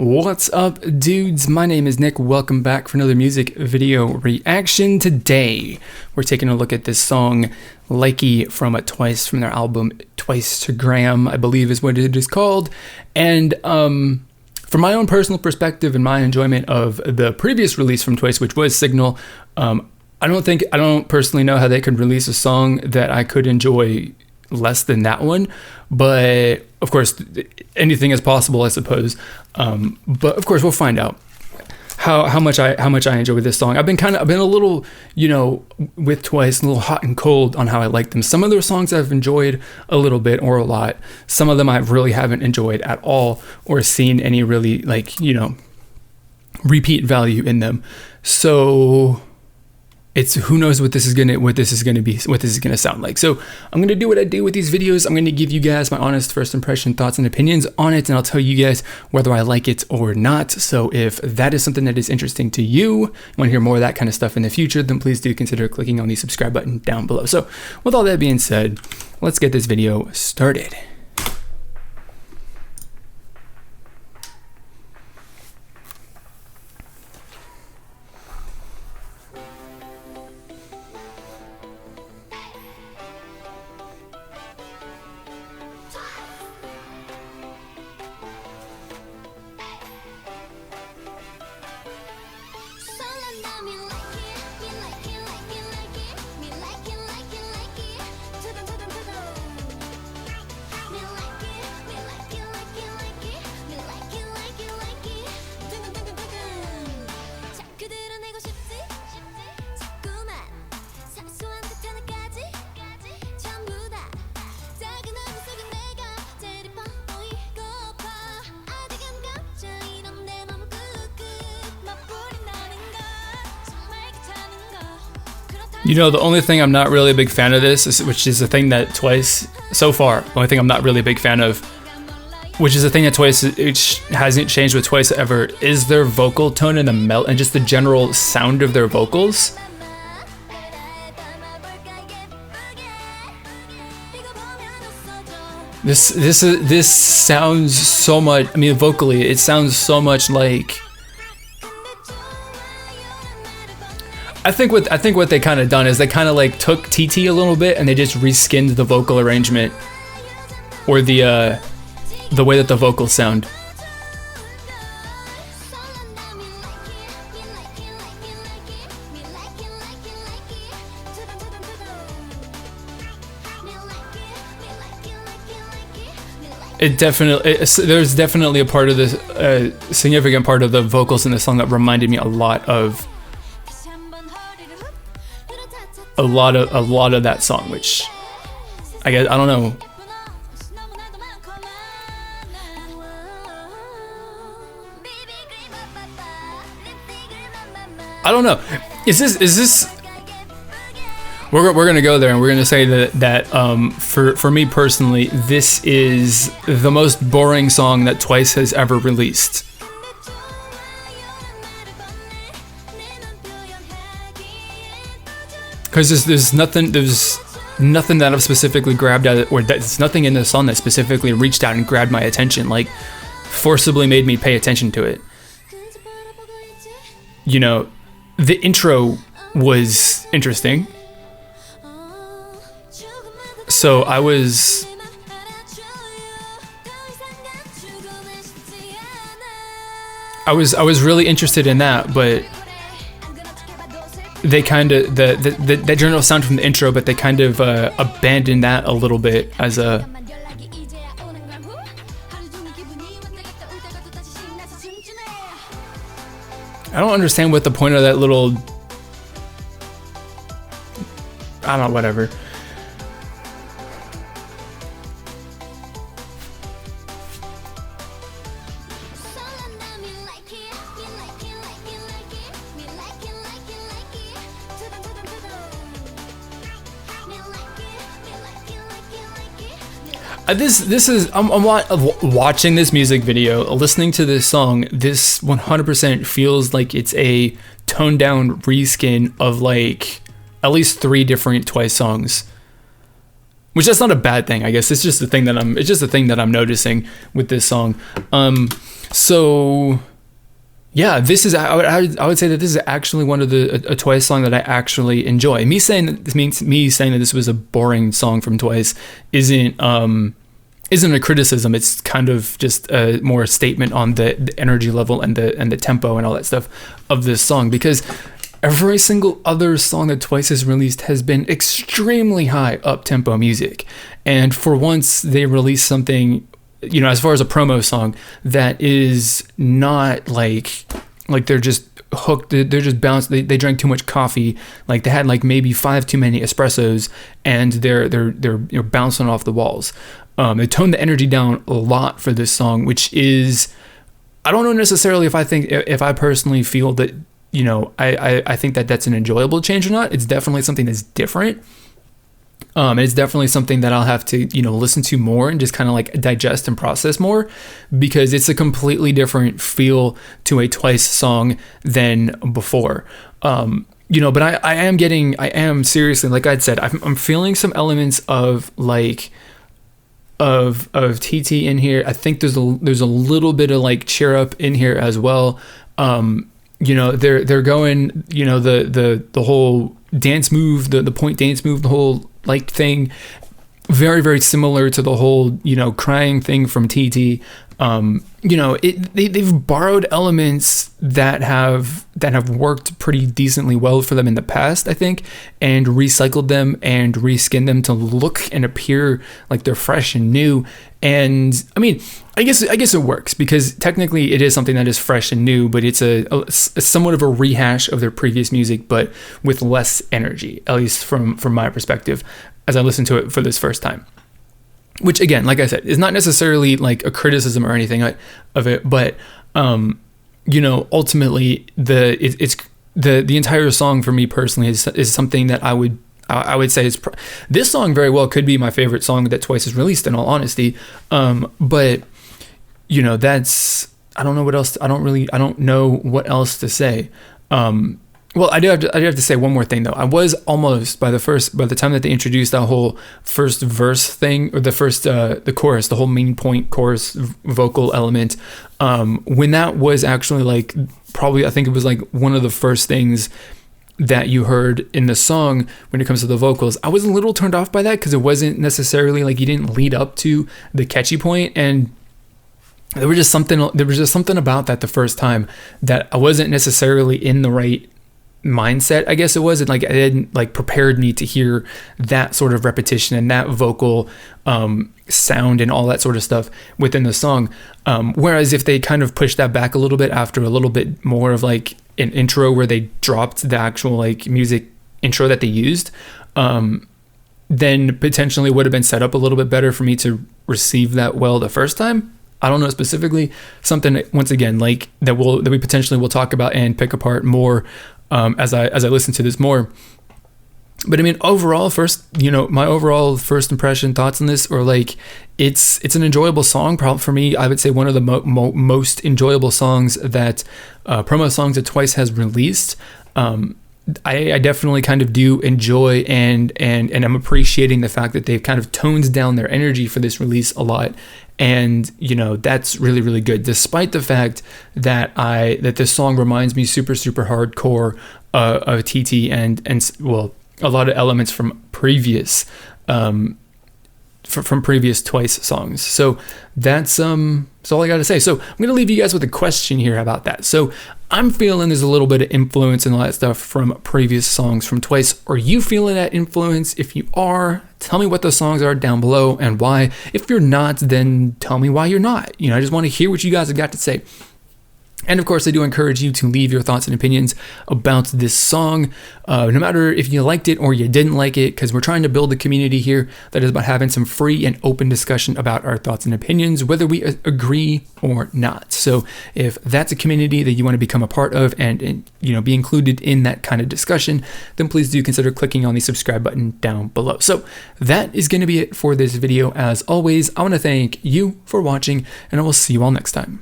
What's up, dudes? My name is Nick. Welcome back for another music video reaction. Today, we're taking a look at this song, Likey, from Twice, from their album Twice-to-Gram, I believe is what it is called. And from my own personal perspective and my enjoyment of the previous release from Twice, which was Signal, I don't personally know how they could release a song that I could enjoy less than that one, but of course anything is possible, I suppose. But of course we'll find out how much I enjoy this song. I've been a little, with Twice, a little hot and cold on how I like them. Some of their songs I've enjoyed a little bit or a lot. Some of them I really haven't enjoyed at all or seen any really repeat value in them. So it's who knows what this is gonna sound like. So I'm gonna do what I do with these videos. I'm gonna give you guys my honest first impression, thoughts, and opinions on it, and I'll tell you guys whether I like it or not. So if that is something that is interesting to you, want to hear more of that kind of stuff in the future, then please do consider clicking on the subscribe button down below. So with all that being said, let's get this video started. The only thing I'm not really a big fan of this, which is the thing that Twice, so far, the only thing I'm not really a big fan of, which is the thing that Twice, which hasn't changed with Twice ever, is their vocal tone and and just the general sound of their vocals. This sounds so much, vocally, it sounds so much like, I think what they kind of done is they kind of took TT a little bit and they just reskinned the vocal arrangement or the way that the vocals sound. There's definitely a part of this, significant part of the vocals in the song that reminded me a lot of that song, which I guess, I don't know. I don't know. Is this we're gonna go there and we're gonna say that for me personally, this is the most boring song that Twice has ever released. Because there's nothing that I've specifically grabbed at it, or there's nothing in the song that specifically reached out and grabbed my attention, forcibly made me pay attention to it. The intro was interesting, so I was really interested in that, but they kind of the general sound from the intro, but they kind of abandoned that a little bit as a. I don't understand what the point of that little. I don't know, whatever. I'm watching this music video, listening to this song. This 100% feels like it's a toned down reskin of at least 3 different Twice songs. which that's not a bad thing, I guess. It's just the thing that I'm noticing with this song. So yeah, this is, I would say that this is actually one of a Twice song that I actually enjoy. Me saying that this was a boring song from Twice isn't a criticism. It's kind of just a more statement on the energy level and the tempo and all that stuff of this song, because every single other song that Twice has released has been extremely high up-tempo music. And for once, they released something, as far as a promo song, that is not like they're just hooked, they're just bounced, they drank too much coffee, like they had like maybe 5 too many espressos, and they're bouncing off the walls. They toned the energy down a lot for this song, which is, I don't know necessarily if I personally feel that, I think that that's an enjoyable change or not. It's definitely something that's different. And it's definitely something that I'll have to, listen to more and just kind of like digest and process more, because it's a completely different feel to a Twice song than before. But I am seriously, like I'd said, I'm feeling some elements of like, of TT in here. I think there's a little bit of like cheer up in here as well. They're going, the whole dance move, the point dance move, the whole like thing, very, very similar to the whole, crying thing from TT. They've borrowed elements that have worked pretty decently well for them in the past, I think, and recycled them and reskinned them to look and appear like they're fresh and new. And I mean, I guess it works, because technically it is something that is fresh and new, but it's a somewhat of a rehash of their previous music, but with less energy, at least from my perspective, as I listened to it for this first time. Which, again, like I said, is not necessarily like a criticism or anything of it, but ultimately the entire song for me personally is something that I would say is this song very well could be my favorite song that Twice has released, in all honesty. But that's, I don't know what else. I don't know what else to say. Well, I do have to say one more thing though. I was almost by the time that they introduced that whole first verse thing, or the chorus, the whole main point chorus vocal element, when that was actually like probably, I think it was like one of the first things that you heard in the song when it comes to the vocals. I was a little turned off by that, because it wasn't necessarily like, you didn't lead up to the catchy point, and there was just something about that the first time that I wasn't necessarily in the right mindset, I guess it was. Like, it didn't like prepared me to hear that sort of repetition and that vocal sound and all that sort of stuff within the song. Whereas if they kind of pushed that back a little bit after a little bit more of like an intro where they dropped the actual like music intro that they used, then potentially would have been set up a little bit better for me to receive that well the first time. I don't know specifically, something once again like that we potentially will talk about and pick apart more as I listen to this more. But I mean, overall, my overall first impression thoughts on this, or like, it's an enjoyable song. Probably for me, I would say one of the most enjoyable songs that promo songs that Twice has released. I definitely kind of do enjoy and I'm appreciating the fact that they've kind of toned down their energy for this release a lot. And, that's really, really good, despite the fact that this song reminds me super, super hardcore of TT and well, a lot of elements from previous from previous Twice songs. So that's all I got to say. So I'm going to leave you guys with a question here about that. So I'm feeling there's a little bit of influence and all that stuff from previous songs from Twice. Are you feeling that influence? If you are, tell me what those songs are down below and why. If you're not, then tell me why you're not. I just want to hear what you guys have got to say. And of course, I do encourage you to leave your thoughts and opinions about this song, no matter if you liked it or you didn't like it, because we're trying to build a community here that is about having some free and open discussion about our thoughts and opinions, whether we agree or not. So if that's a community that you want to become a part of and be included in that kind of discussion, then please do consider clicking on the subscribe button down below. So that is going to be it for this video. As always, I want to thank you for watching, and I will see you all next time.